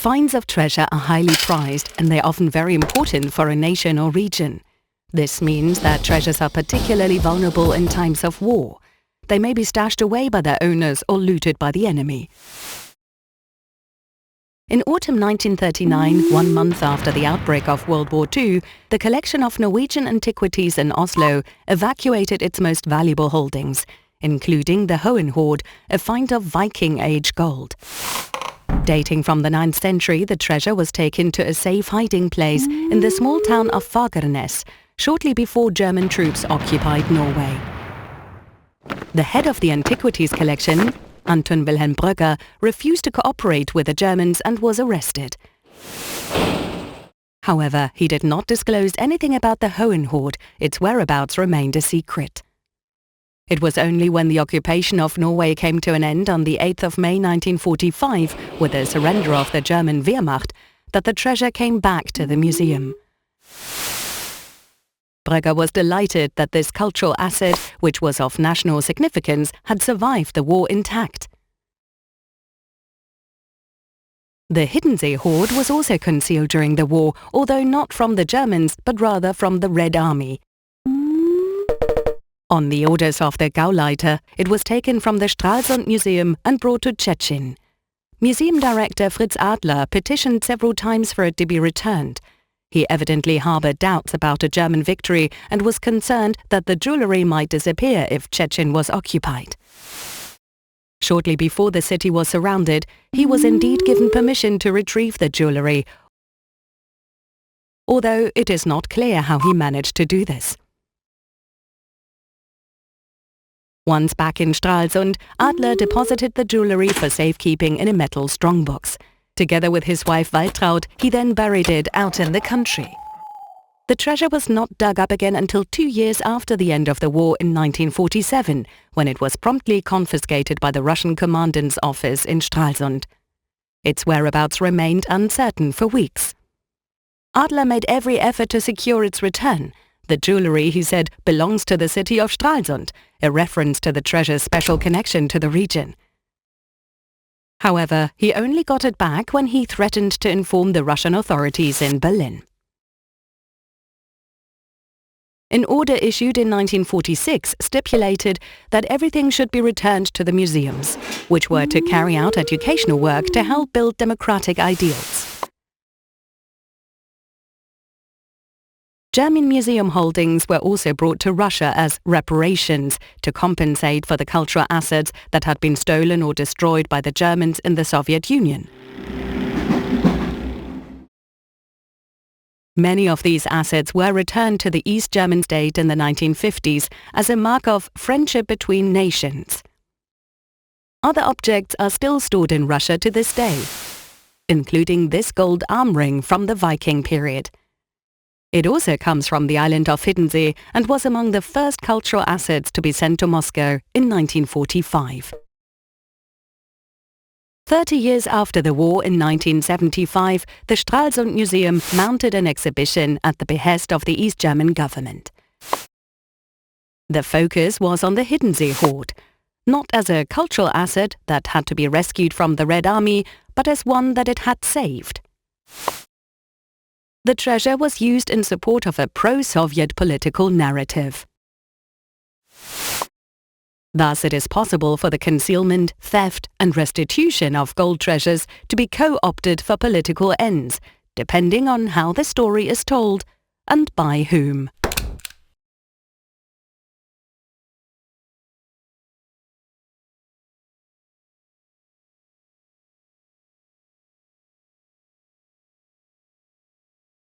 Finds of treasure are highly prized and they're often very important for a nation or region. This means that treasures are particularly vulnerable in times of war. They may be stashed away by their owners or looted by the enemy. In autumn 1939, 1 month after the outbreak of World War II, the collection of Norwegian antiquities in Oslo evacuated its most valuable holdings, including the Hoenschatz, a find of Viking Age gold. Dating from the 9th century, the treasure was taken to a safe hiding place in the small town of Fagernes, shortly before German troops occupied Norway. The head of the antiquities collection, Anton Wilhelm Brugger, refused to cooperate with the Germans and was arrested. However, he did not disclose anything about the Hoenschatz. Its whereabouts remained a secret. It was only when the occupation of Norway came to an end on the 8th of May 1945, with the surrender of the German Wehrmacht, that the treasure came back to the museum. Brugger was delighted that this cultural asset, which was of national significance, had survived the war intact. The Hiddenseer hoard was also concealed during the war, although not from the Germans, but rather from the Red Army. On the orders of the Gauleiter, it was taken from the Stralsund Museum and brought to Szczecin. Museum director Fritz Adler petitioned several times for it to be returned. He evidently harbored doubts about a German victory and was concerned that the jewellery might disappear if Szczecin was occupied. Shortly before the city was surrounded, he was indeed given permission to retrieve the jewellery, although it is not clear how he managed to do this. Once back in Stralsund, Adler deposited the jewellery for safekeeping in a metal strongbox. Together with his wife Waltraud, he then buried it out in the country. The treasure was not dug up again until 2 years after the end of the war in 1947, when it was promptly confiscated by the Russian commandant's office in Stralsund. Its whereabouts remained uncertain for weeks. Adler made every effort to secure its return. The jewellery, he said, belongs to the city of Stralsund, a reference to the treasure's special connection to the region. However, he only got it back when he threatened to inform the Russian authorities in Berlin. An order issued in 1946 stipulated that everything should be returned to the museums, which were to carry out educational work to help build democratic ideals. German museum holdings were also brought to Russia as reparations to compensate for the cultural assets that had been stolen or destroyed by the Germans in the Soviet Union. Many of these assets were returned to the East German state in the 1950s as a mark of friendship between nations. Other objects are still stored in Russia to this day, including this gold arm ring from the Viking period. It also comes from the island of Hiddenseer and was among the first cultural assets to be sent to Moscow in 1945. 30 years after the war in 1975, the Stralsund Museum mounted an exhibition at the behest of the East German government. The focus was on the Hiddenseer hoard, not as a cultural asset that had to be rescued from the Red Army, but as one that it had saved. The treasure was used in support of a pro-Soviet political narrative. Thus, it is possible for the concealment, theft, and restitution of gold treasures to be co-opted for political ends, depending on how the story is told and by whom.